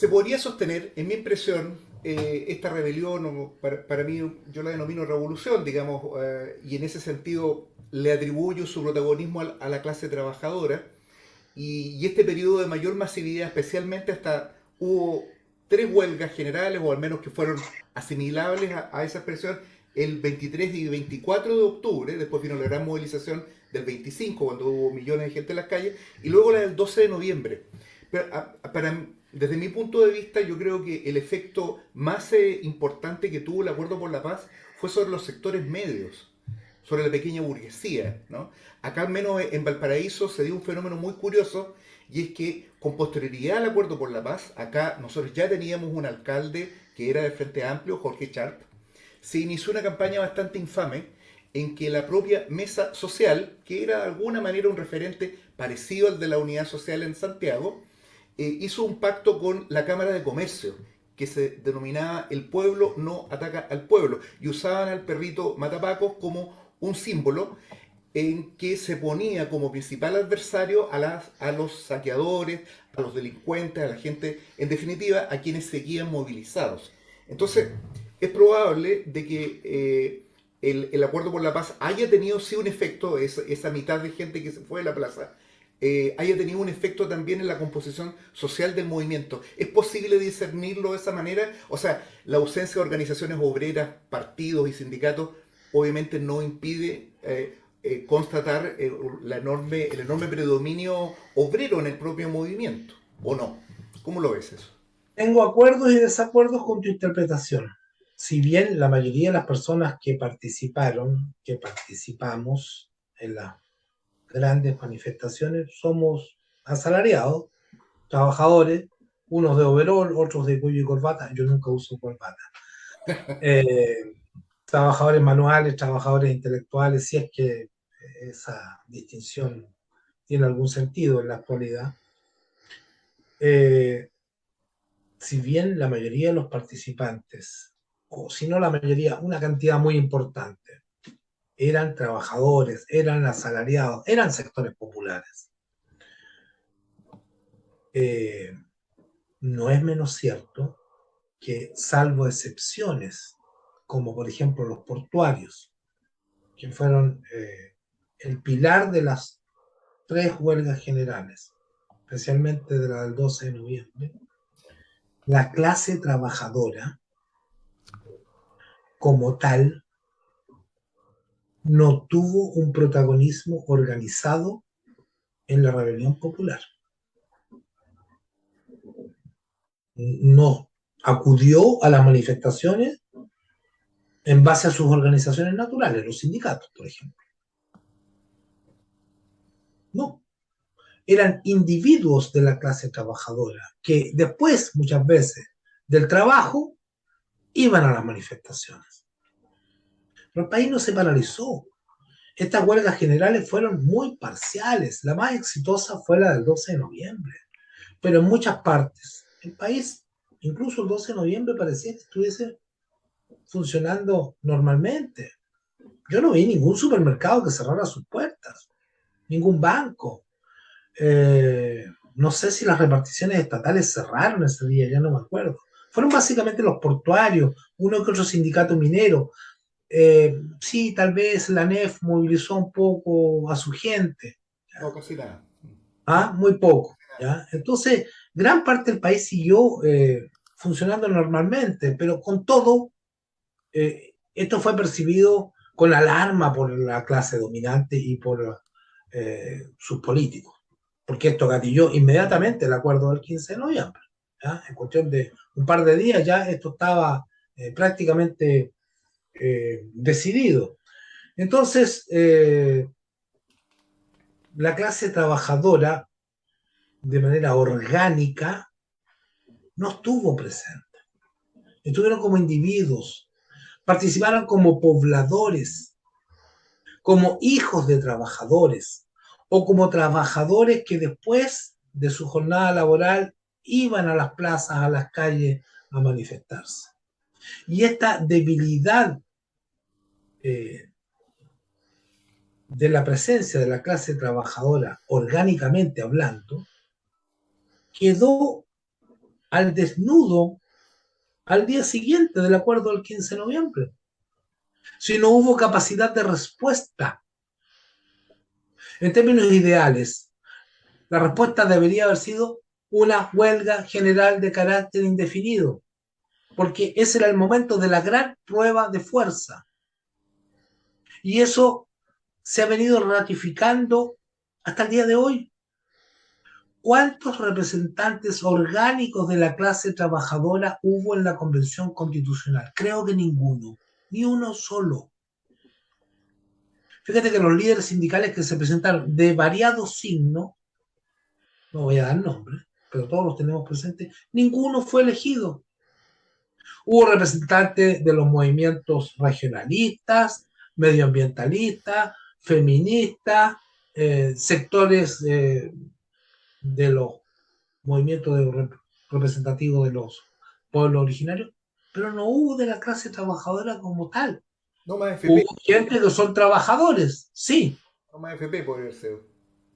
Se podría sostener, en mi impresión, esta rebelión, para mí yo la denomino revolución, digamos, y en ese sentido le atribuyo su protagonismo a la clase trabajadora, y este periodo de mayor masividad, especialmente hasta hubo tres huelgas generales, o al menos que fueron asimilables a esa expresión, el 23 y 24 de octubre, después vino la gran movilización del 25, cuando hubo millones de gente en las calles, y luego la del 12 de noviembre. Pero, desde mi punto de vista, yo creo que el efecto más importante que tuvo el Acuerdo por la Paz fue sobre los sectores medios, sobre la pequeña burguesía, ¿no? Acá al menos en Valparaíso se dio un fenómeno muy curioso, y es que con posterioridad al Acuerdo por la Paz, acá nosotros ya teníamos un alcalde que era del Frente Amplio, Jorge Sharp. Se inició una campaña bastante infame en que la propia mesa social, que era de alguna manera un referente parecido al de la Unidad Social en Santiago, hizo un pacto con la Cámara de Comercio, que se denominaba El Pueblo no ataca al pueblo, y usaban al perrito Matapacos como un símbolo en que se ponía como principal adversario a los saqueadores, a los delincuentes, a la gente, en definitiva, a quienes seguían movilizados. Entonces, es probable de que el Acuerdo por la Paz haya tenido sí un efecto, esa mitad de gente que se fue de la plaza, haya tenido un efecto también en la composición social del movimiento. ¿Es posible discernirlo de esa manera? O sea, la ausencia de organizaciones obreras, partidos y sindicatos obviamente no impide constatar el enorme predominio obrero en el propio movimiento, ¿o no? ¿Cómo lo ves eso? Tengo acuerdos y desacuerdos con tu interpretación. Si bien la mayoría de las personas que participaron, que participamos en las grandes manifestaciones, somos asalariados, trabajadores, unos de overol, otros de cuello y corbata, yo nunca uso corbata, eh, trabajadores manuales, trabajadores intelectuales, si es que esa distinción tiene algún sentido en la actualidad. Eh, si bien la mayoría de los participantes, o si no la mayoría, una cantidad muy importante, eran trabajadores, eran asalariados, eran sectores populares, eh, no es menos cierto que, salvo excepciones, como por ejemplo los portuarios, que fueron el pilar de las tres huelgas generales, especialmente de la del 12 de noviembre, la clase trabajadora como tal no tuvo un protagonismo organizado en la rebelión popular. No acudió a las manifestaciones en base a sus organizaciones naturales, los sindicatos, por ejemplo. No, eran individuos de la clase trabajadora que después, muchas veces, del trabajo, iban a las manifestaciones. Pero el país no se paralizó. Estas huelgas generales fueron muy parciales. La más exitosa fue la del 12 de noviembre. Pero en muchas partes, el país, incluso el 12 de noviembre, parecía que estuviese funcionando normalmente. Yo no vi ningún supermercado que cerrara sus puertas, ningún banco. Eh, no sé si las reparticiones estatales cerraron ese día, ya no me acuerdo. Fueron básicamente los portuarios, uno que otro sindicato minero. Sí, tal vez la NEF movilizó un poco a su gente, No, casi nada. ¿ah? Muy poco. ¿Ya? Entonces, gran parte del país siguió funcionando normalmente, pero con todo, esto fue percibido con alarma por la clase dominante y por sus políticos, porque esto gatilló inmediatamente el acuerdo del 15 de noviembre. ¿Ya? En cuestión de un par de días ya esto estaba prácticamente decidido. Entonces, la clase trabajadora, de manera orgánica, no estuvo presente. Estuvieron como individuos, participaron como pobladores, como hijos de trabajadores o como trabajadores que después de su jornada laboral iban a las plazas, a las calles a manifestarse. Y esta debilidad eh, de la presencia de la clase trabajadora, orgánicamente hablando, quedó al desnudo al día siguiente del acuerdo del 15 de noviembre. Si no hubo capacidad de respuesta. En términos ideales, la respuesta debería haber sido una huelga general de carácter indefinido, porque ese era el momento de la gran prueba de fuerza. Y eso se ha venido ratificando hasta el día de hoy. ¿Cuántos representantes orgánicos de la clase trabajadora hubo en la Convención Constitucional? Creo que ninguno, ni uno solo. Fíjate que los líderes sindicales que se presentaron de variado signo, no voy a dar nombres, pero todos los tenemos presentes, ninguno fue elegido. Hubo representantes de los movimientos regionalistas, medioambientalistas, feministas, sectores de los movimientos representativos de los pueblos originarios, pero no hubo de la clase trabajadora como tal. No más FP, Hubo gente que son trabajadores, sí, no más FP podría ser.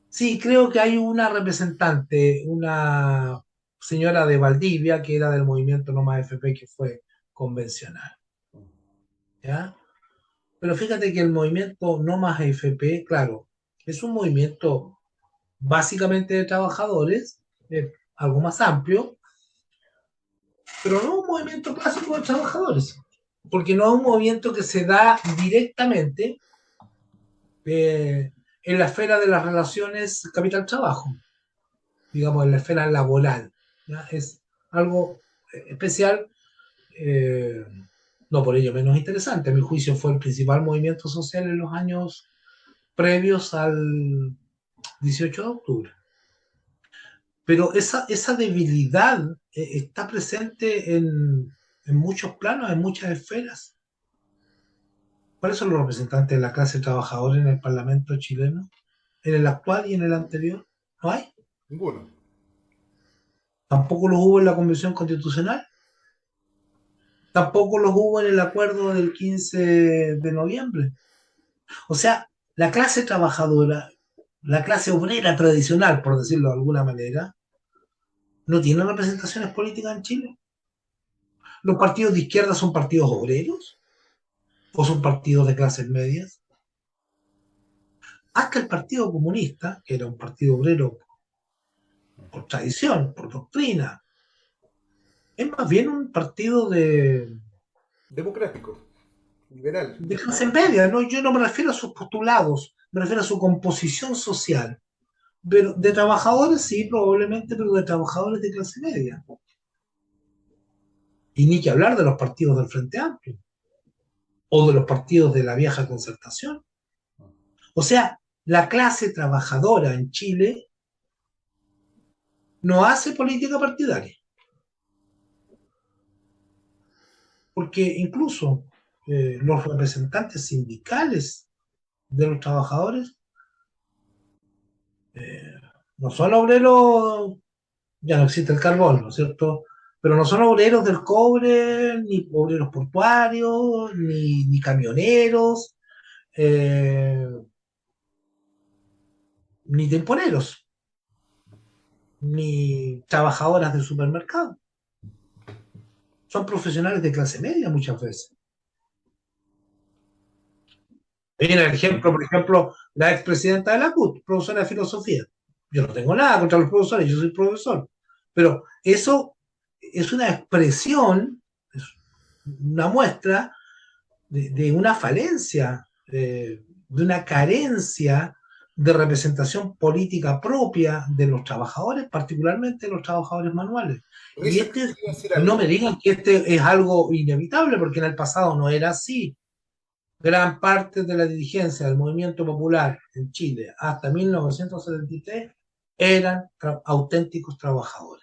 sí, creo que hay una representante, una señora de Valdivia, que era del movimiento No Más FP, que fue convencional, ¿ya? Pero fíjate que el movimiento No Más FP, claro, es un movimiento básicamente de trabajadores, algo más amplio, pero no un movimiento clásico de trabajadores, porque no es un movimiento que se da directamente en la esfera de las relaciones capital-trabajo, digamos, en la esfera laboral. ¿Ya? Es algo especial, eh, no por ello menos interesante. A mi juicio fue el principal movimiento social en los años previos al 18 de octubre. Pero esa debilidad está presente en muchos planos, en muchas esferas. ¿Cuáles son los representantes de la clase trabajadora en el Parlamento chileno? ¿En el actual y en el anterior? ¿No hay? Ninguno. Tampoco los hubo en la Convención Constitucional. Tampoco los hubo en el acuerdo del 15 de noviembre. O sea, la clase trabajadora, la clase obrera tradicional, por decirlo de alguna manera, no tiene representaciones políticas en Chile. ¿Los partidos de izquierda son partidos obreros o son partidos de clases medias? Hasta el Partido Comunista, que era un partido obrero por tradición, por doctrina, es más bien un partido Democrático, liberal. de clase media, ¿no? Yo no me refiero a sus postulados, me refiero a su composición social. Pero de trabajadores sí, probablemente, pero de trabajadores de clase media. Y ni que hablar de los partidos del Frente Amplio o de los partidos de la vieja concertación. O sea, la clase trabajadora en Chile no hace política partidaria, porque incluso los representantes sindicales de los trabajadores eh, no son obreros, ya no existe el carbón, ¿no es cierto? Pero no son obreros del cobre, ni obreros portuarios, ni camioneros, eh, ni temporeros, ni trabajadoras del supermercado. Son profesionales de clase media muchas veces. Viene el ejemplo, por ejemplo, la expresidenta de la CUT, profesora de filosofía. Yo no tengo nada contra los profesores, yo soy profesor. Pero eso es una expresión, es una muestra de una falencia, de una carencia de representación política propia de los trabajadores, particularmente de los trabajadores manuales. Y, Richard, este, quería decir y no algo. me digan que este es algo inevitable, porque en el pasado no era así. Gran parte de la dirigencia del movimiento popular en Chile hasta 1973 eran auténticos trabajadores.